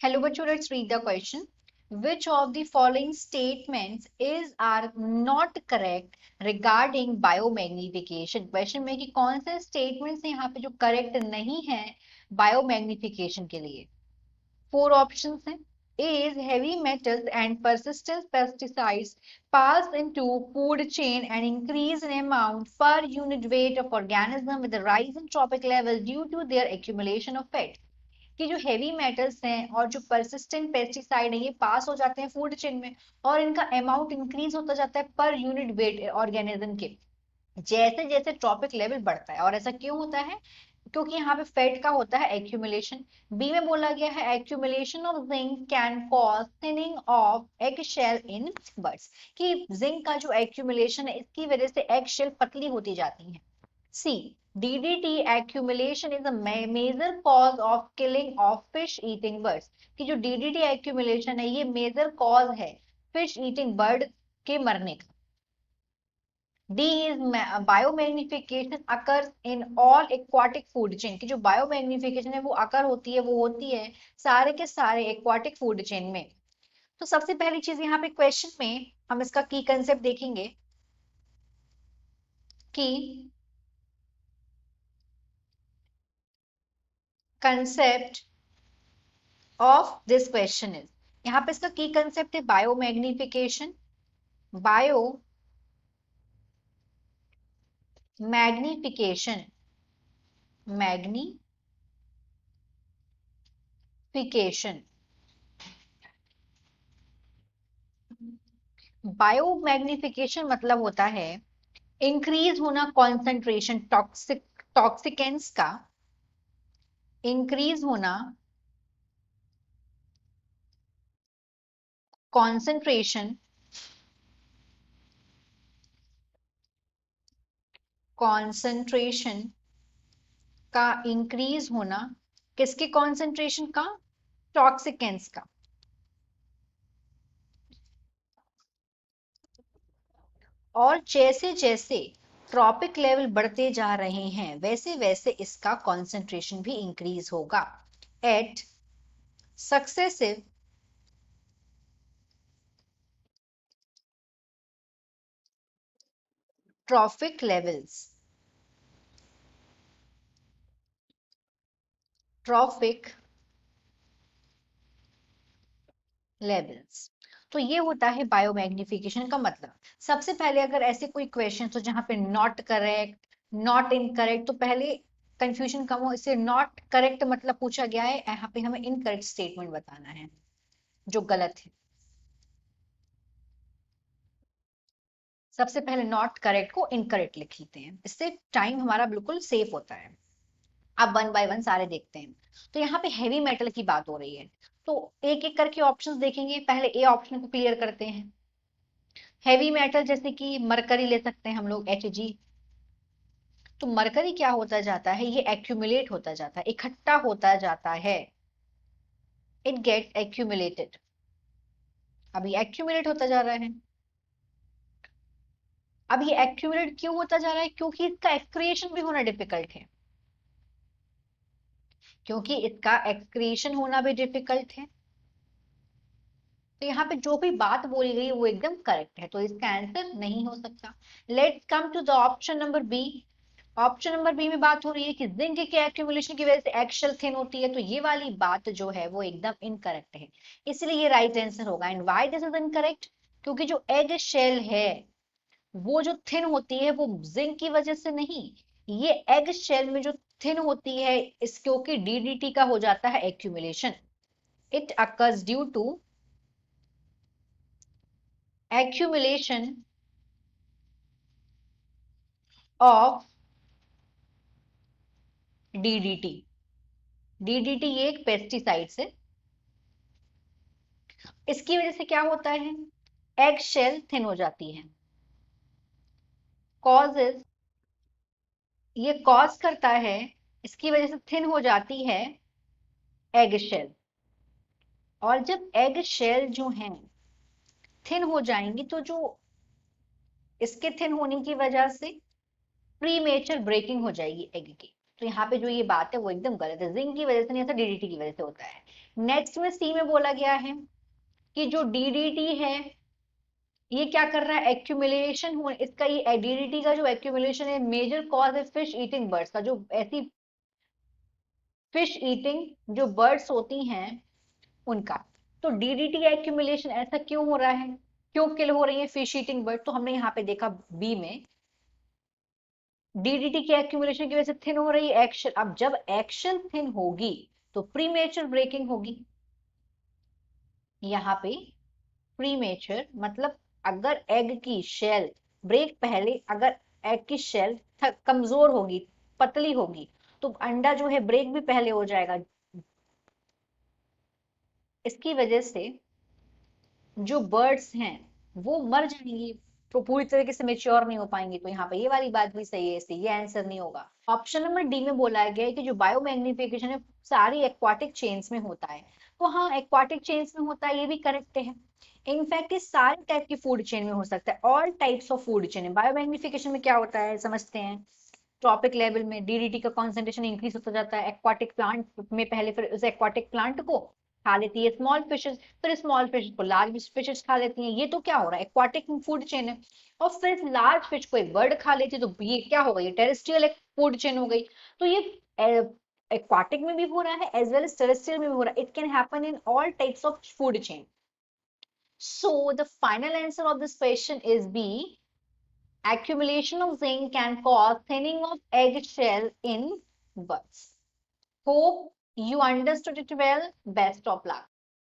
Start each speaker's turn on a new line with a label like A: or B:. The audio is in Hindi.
A: Hello, bachcho, let's read the question. Which of the following statements are not correct regarding biomagnification? Question में कि कौन से statements यहाँ पे जो correct नहीं है biomagnification के लिए? Four options हैं. A is heavy metals and persistent pesticides pass into food chain and increase in amount per unit weight of organism with a rise in trophic level due to their accumulation of fat. कि जो हेवी मेटल्स हैं और जो परसिस्टेंट पेस्टिसाइड है ये पास हो जाते हैं फूड चेन में और इनका अमाउंट इंक्रीज होता जाता है पर यूनिट वेट ऑर्गेनिज्म के जैसे जैसे ट्रॉपिक लेवल बढ़ता है। और ऐसा क्यों होता है? क्योंकि यहाँ पे फैट का होता है एक्यूमुलेशन। बी में बोला गया है accumulation of zinc can cause thinning of egg shell in birds, कि जिंक का जो एक्यूमुलेशन है इसकी वजह से एग शेल पतली होती जाती है। C. DDT accumulation is a major cause of killing of fish eating birds, कि जो DDT accumulation है ये मेजर कॉज है फिश ईटिंग बर्ड के मरने का। D is biomagnification occurs in all aquatic food chain, कि जो biomagnification है वो अकर होती है, वो होती है सारे के सारे aquatic food chain में। तो सबसे पहली चीज यहाँ पे क्वेश्चन में हम इसका की कंसेप्ट देखेंगे कि concept of this question is, यहाँ पे इसका की कंसेप्ट है biomagnification. Bio magnification, magnification, biomagnification मतलब होता है इंक्रीज होना कॉन्सेंट्रेशन टॉक्सिकेंस का, इंक्रीज होना कॉन्सेंट्रेशन कॉन्सेंट्रेशन का इंक्रीज होना, किसके कॉन्सेंट्रेशन का? टॉक्सिकेंस का। और जैसे जैसे ट्रॉपिक लेवल बढ़ते जा रहे हैं वैसे वैसे इसका कॉन्सेंट्रेशन भी इंक्रीज होगा at successive trophic levels. Trophic levels, तो ये होता है बायोमैग्निफिकेशन का मतलब। सबसे पहले अगर ऐसे कोई क्वेश्चन हो जहां पे नॉट करेक्ट, नॉट इनकरेक्ट, तो पहले कंफ्यूजन कम हो, इससे नॉट करेक्ट मतलब पूछा गया है, यहाँ पे हमें इनकरेक्ट स्टेटमेंट बताना है जो गलत है। सबसे पहले नॉट करेक्ट को इनकरेक्ट लिख लेते हैं, इससे टाइम हमारा बिल्कुल सेफ होता है। अब वन बाय वन सारे देखते हैं। तो यहाँ पे हेवी मेटल की बात हो रही है, तो एक एक करके ऑप्शंस देखेंगे। पहले ए ऑप्शन को क्लियर करते हैं। हेवी मेटल जैसे कि मरकरी ले सकते हैं हम लोग, Hg। तो मरकरी क्या होता जाता है, ये एक्यूमुलेट होता जाता है, इकट्ठा होता जाता है। इट गेट एक्यूमुलेटेड, अभी एक्यूमुलेट होता जा रहा है। अब ये एक्यूमुलेट क्यों होता जा रहा है? क्योंकि इसका एक्सक्रिएशन भी होना डिफिकल्ट है, क्योंकि इसका एक्सक्रिएशन होना भी डिफिकल्ट है। तो यहाँ पे जो भी बात बोली गई वो एकदम करेक्ट है, तो इसका आंसर नहीं हो सकता। Let's come to the option number B. Option number B में बात हो रही है कि जिंक के एक्यूमुलेशन की वजह से एक्शल थिन होती है, तो ये वाली बात जो है वो एकदम इनकरेक्ट है, इसलिए ये राइट आंसर होगा। And why this is incorrect? क्योंकि जो एग शेल है वो जो थिन होती है वो जिंक की वजह से नहीं, ये एग शेल में जो थिन होती है इस क्योंकि डीडीटी का हो जाता है accumulation. It occurs due to accumulation of DDT। DDT ये एक पेस्टिसाइड है, इसकी वजह से क्या होता है? एग शेल थिन हो जाती है। कॉजेज, ये कॉज करता है, इसकी वजह से थिन हो जाती है एग शेल। और जब एग शेल जो है थिन हो जाएंगी तो जो इसके थिन होने की वजह से प्रीमेचर ब्रेकिंग हो जाएगी एग की, तो यहाँ पे जो ये बात है वो एकदम गलत है, जिंक की वजह से नहीं, ऐसा डीडीटी की वजह से होता है। नेक्स्ट में सी में बोला गया है कि जो डीडीटी है ये क्या कर रहा है, एक्यूमुलेशन हो इसका, ये डीडीटी का जो एक्यूमुलेशन है मेजर कॉज है फिश ईटिंग बर्ड्स का, जो ऐसी फिश ईटिंग जो बर्ड्स होती हैं उनका। तो डीडीटी एक्यूमुलेशन ऐसा क्यों हो रहा है, क्यों किल हो रही है फिश ईटिंग बर्ड, तो हमने यहाँ पे देखा बी में डीडीटी की एक्यूमुलेशन की वजह से थिन हो रही है एक्शन। अब जब एक्शन थिन होगी तो प्रीमेचर ब्रेकिंग होगी। यहाँ पे प्रीमेचर मतलब अगर एग की शेल ब्रेक पहले, अगर एग की शेल कमजोर होगी, पतली होगी, तो अंडा जो है ब्रेक भी पहले हो जाएगा। इसकी वजह से जो बर्ड्स हैं वो मर जाएंगी, तो पूरी तरीके से मेच्योर नहीं हो पाएंगे। तो यहाँ पे ये वाली बात भी सही है, इसलिए ये आंसर नहीं होगा। ऑप्शन नंबर डी में बोला गया है कि जो बायोमैग्निफिकेशन है सारी एक्वाटिक चेन्स में होता है। तो हाँ, एक्वाटिक चेन्स में होता है, ये भी करेक्ट है। इनफैक्ट ये सारे टाइप की फूड चेन में हो सकता है, all types of food chain है। बायोमैग्निफिकेशन में क्या होता है समझते हैं, ट्रॉपिक लेवल में डीडीटी का कॉन्सेंट्रेशन इंक्रीज होता जाता है एक्वाटिक प्लांट में पहले, फिर उस एक्वाटिक प्लांट को खा लेती है स्मॉल फिशेस, फिर स्मॉल फिश को लार्ज फिशेस खा लेती हैं। ये तो क्या हो रहा है, एक्वाटिक फूड चेन है। और फिर लार्ज फिश को एक बर्ड खा लेती है, तो ये क्या हो गई, ये टेरेस्ट्रियल फूड चेन हो गई। तो ये एक्वाटिक में भी हो रहा है एज वेल एज टेरेस्ट्रियल में भी हो रहा है। It can happen in all types of food chain. So the final answer of this question is B. Accumulation of zinc can cause thinning of eggshell in birds. Hope you understood it well. Best of luck.